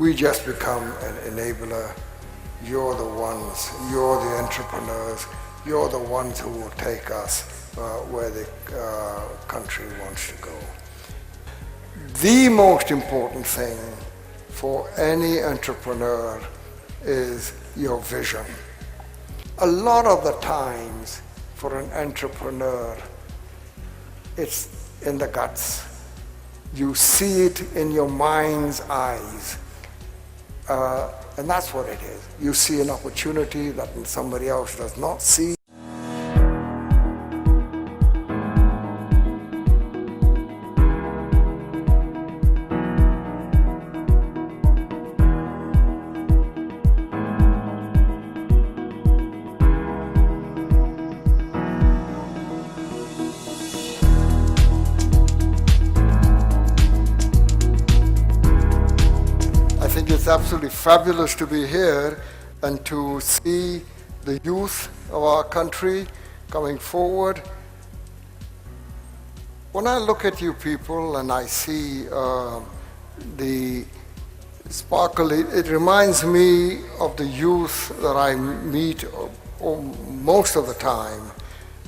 We just become an enabler. You're the ones, you're the entrepreneurs, you're the ones who will take us where the country wants to go. The most important thing for any entrepreneur is your vision. A lot of the times for an entrepreneur, it's in the guts. You see it in your mind's eyes. And that's what it is. You see an opportunity that somebody else does not see. I think it's absolutely fabulous to be here and to see the youth of our country coming forward. When I look at you people and I see the sparkle, it reminds me of the youth that I meet most of the time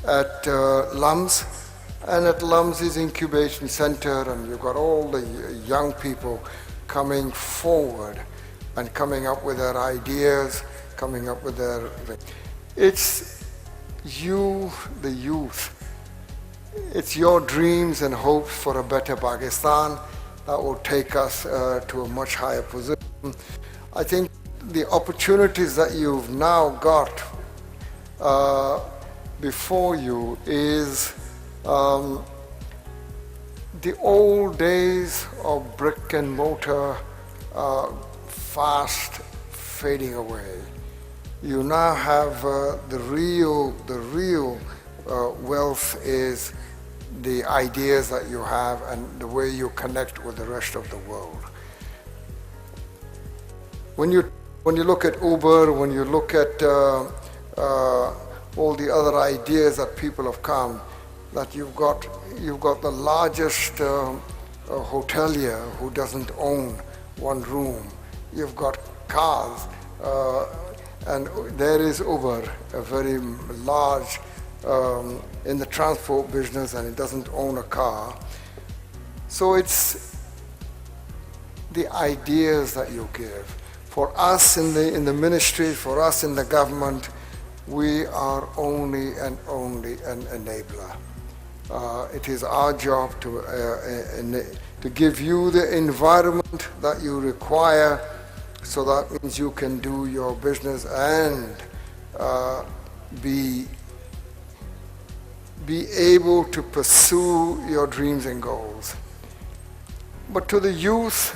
at LUMS. And at LUMS is incubation center, and you've got all the young people coming forward and coming up with their ideas, coming up with their... It's you, the youth. It's your dreams and hopes for a better Pakistan that will take us to a much higher position. I think the opportunities that you've now got before you is the old days of brick and mortar fast fading away. You now have the real wealth is the ideas that you have and the way you connect with the rest of the world. When you look at Uber, when you look at all the other ideas that people have come, that you've got the largest hotelier who doesn't own one room. You've got cars, and there is Uber, a very large in the transport business, and it doesn't own a car. So it's the ideas that you give. For us in the ministry, for us in the government, we are only and only an enabler. It is our job to give you the environment that you require, so that means you can do your business and be able to pursue your dreams and goals. But to the youth,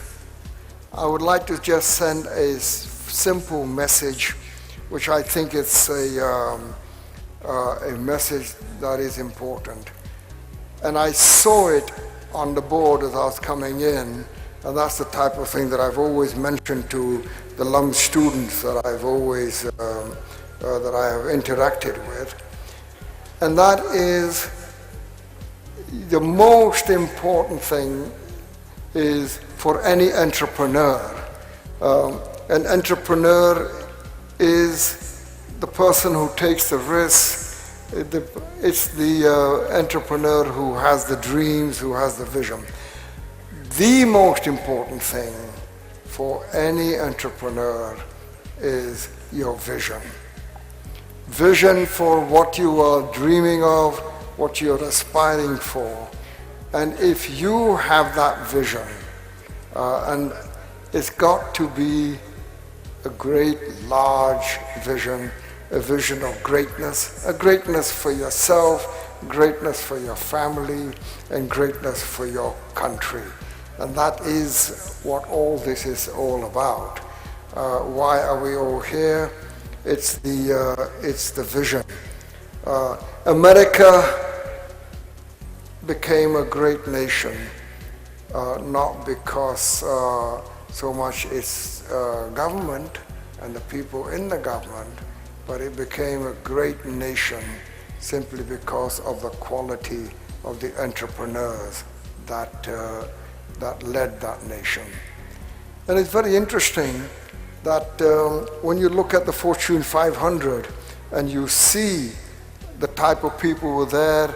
I would like to just send a simple message, which I think it's a message that is important. And I saw it on the board as I was coming in, and that's the type of thing that I've always mentioned to the LUMS students that I've always that I have interacted with. And that is the most important thing is for any entrepreneur. An entrepreneur is the person who takes the risk. It's the entrepreneur who has the dreams, who has the vision. The most important thing for any entrepreneur is your vision. Vision for what you are dreaming of, what you're aspiring for. And if you have that vision, and it's got to be a great, large vision, a vision of greatness, a greatness for yourself, greatness for your family, and greatness for your country. And that is what all this is all about. Why are we all here? It's the vision. America became a great nation, not because so much its government and the people in the government, but it became a great nation simply because of the quality of the entrepreneurs that led that nation. And it's very interesting that when you look at the Fortune 500 and you see the type of people who were there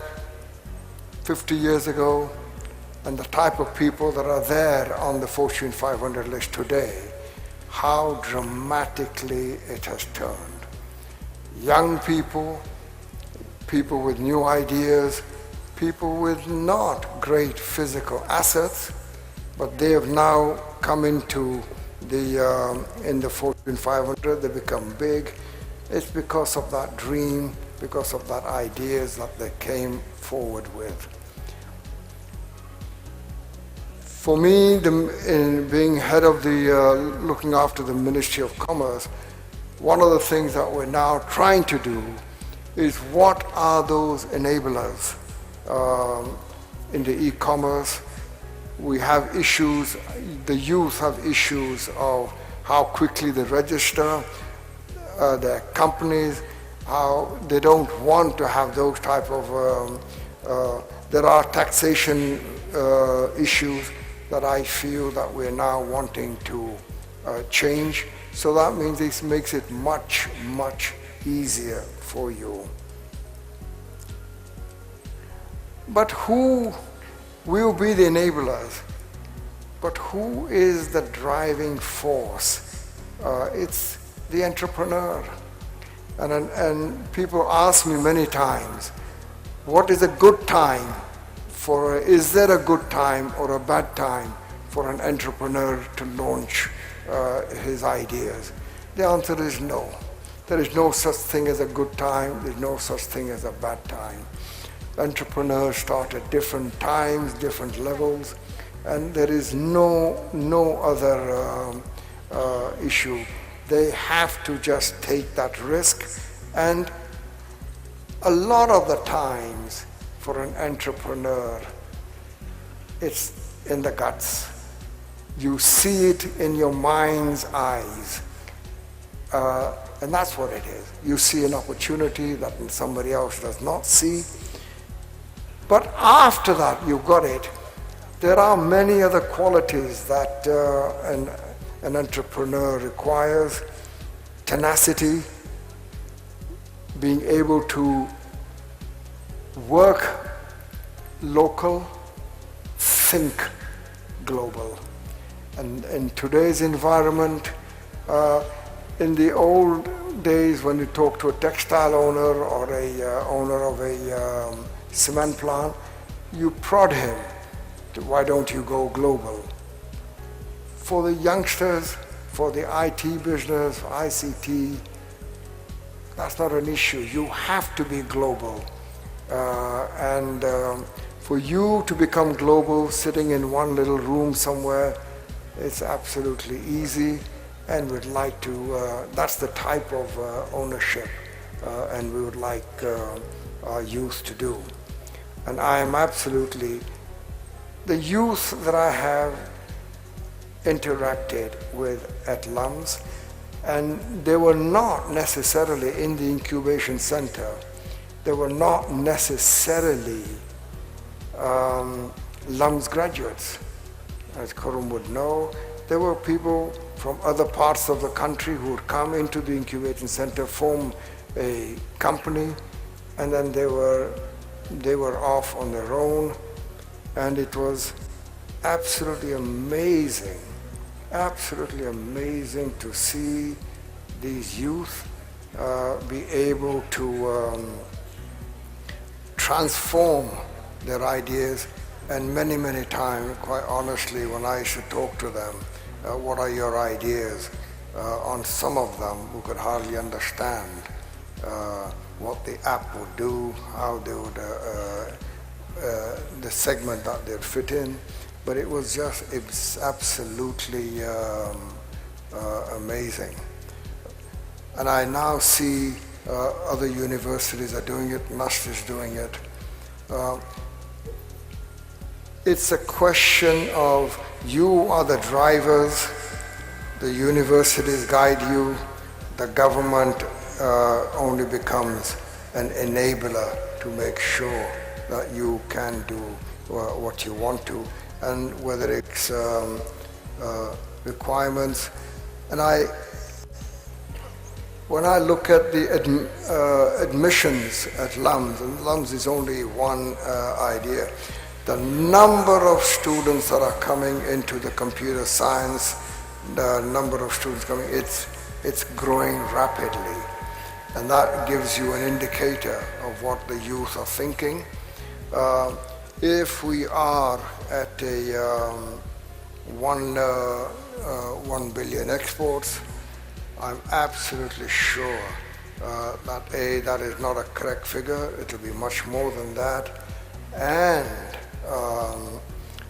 50 years ago and the type of people that are there on the Fortune 500 list today, how dramatically it has turned. Young people, people with new ideas, people with not great physical assets, but they have now come into in the Fortune 500, they become big. It's because of that dream, because of that ideas that they came forward with. For me, in being head of looking after the Ministry of Commerce, one of the things that we're now trying to do is what are those enablers in the e-commerce. We have issues, the youth have issues of how quickly they register their companies, how they don't want to have those type of, there are taxation issues that I feel that we're now wanting to change. So that means this makes it much, much easier for you. But who will be the enablers? But who is the driving force? It's the entrepreneur. And people ask me many times, what is a good time is there a good time or a bad time for an entrepreneur to launch his ideas? The answer is no. There is no such thing as a good time. There's no such thing as a bad time. Entrepreneurs start at different times, different levels, and there is no other issue. They have to just take that risk, and a lot of the times for an entrepreneur, it's in the guts. You see it in your mind's eyes, and that's what it is. You see an opportunity that somebody else does not see. But after that, you've got it. There are many other qualities that an entrepreneur requires. Tenacity, being able to work local, think global. And in today's environment, in the old days when you talk to a textile owner or a owner of a cement plant, you prod him. Why don't you go global? For the youngsters, for the IT business, ICT, that's not an issue. You have to be global. And for you to become global, sitting in one little room somewhere, it's absolutely easy. And we'd like to, that's the type of ownership and we would like our youth to do. And I am absolutely, the youth that I have interacted with at LUMS, and they were not necessarily in the incubation center. They were not necessarily LUMS graduates. As Karum would know, there were people from other parts of the country who would come into the incubation center, form a company, and then they were off on their own. And it was absolutely amazing to see these youth be able to transform their ideas. And many times, quite honestly, when I used to talk to them, what are your ideas? On some of them, who could hardly understand what the app would do, how they would, the segment that they'd fit in. But it was absolutely amazing. And I now see other universities are doing it, NUST is doing it. It's a question of you are the drivers, the universities guide you, the government only becomes an enabler to make sure that you can do what you want to. And whether it's requirements. And when I look at the admissions at LUMS, and LUMS is only one idea, the number of students that are coming into the computer science, the number of students coming, it's growing rapidly. And that gives you an indicator of what the youth are thinking. If we are at a 1 billion exports, I'm absolutely sure that that is not a correct figure. It will be much more than that, and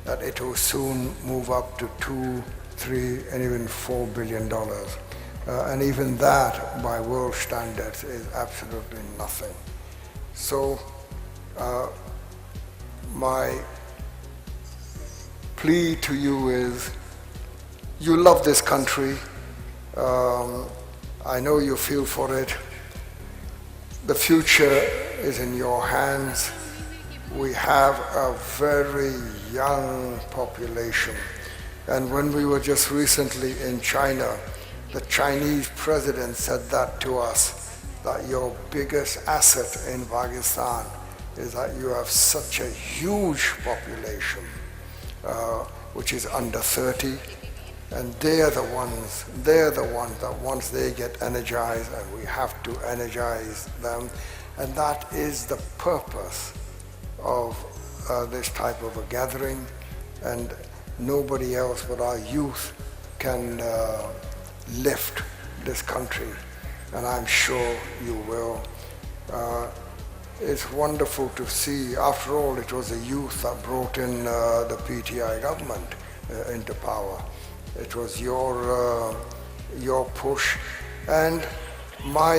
that it will soon move up to $2, $3, and even $4 billion. And even that, by world standards, is absolutely nothing. So my plea to you is, you love this country. I know you feel for it. The future is in your hands. We have a very young population. And when we were just recently in China, the Chinese president said that to us, that your biggest asset in Pakistan is that you have such a huge population, which is under 30. And they're the ones that once they get energized, and we have to energize them, and that is the purpose of this type of a gathering, and nobody else but our youth can lift this country, and I'm sure you will. It's wonderful to see, after all, it was the youth that brought in the PTI government into power. It was your push, and my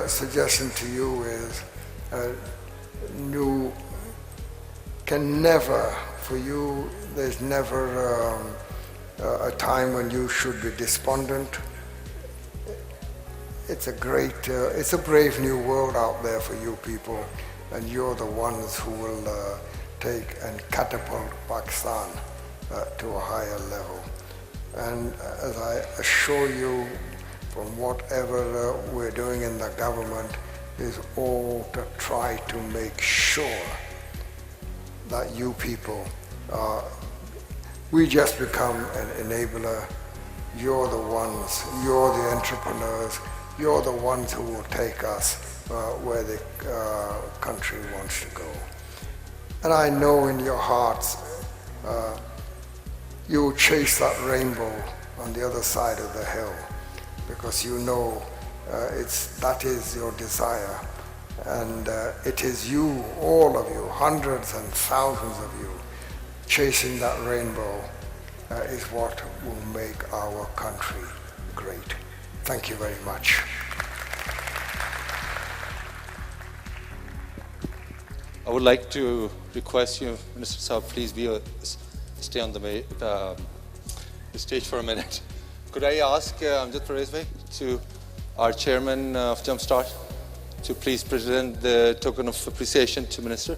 suggestion to you is, you can never, for you, there's never a time when you should be despondent. It's a brave new world out there for you people, and you're the ones who will take and catapult Pakistan to a higher level. And as I assure you, from whatever we're doing in the government, is all to try to make sure that you people, we just become an enabler. You're the ones, you're the entrepreneurs, you're the ones who will take us where the country wants to go. And I know in your hearts, you will chase that rainbow on the other side of the hill, because you know that is your desire. And it is you, all of you, hundreds and thousands of you, chasing that rainbow is what will make our country great. Thank you very much. I would like to request you, Minister Saab, please stay on the stage for a minute. Could I ask Amjad Parvez to our chairman of Jumpstart to please present the token of appreciation to Minister?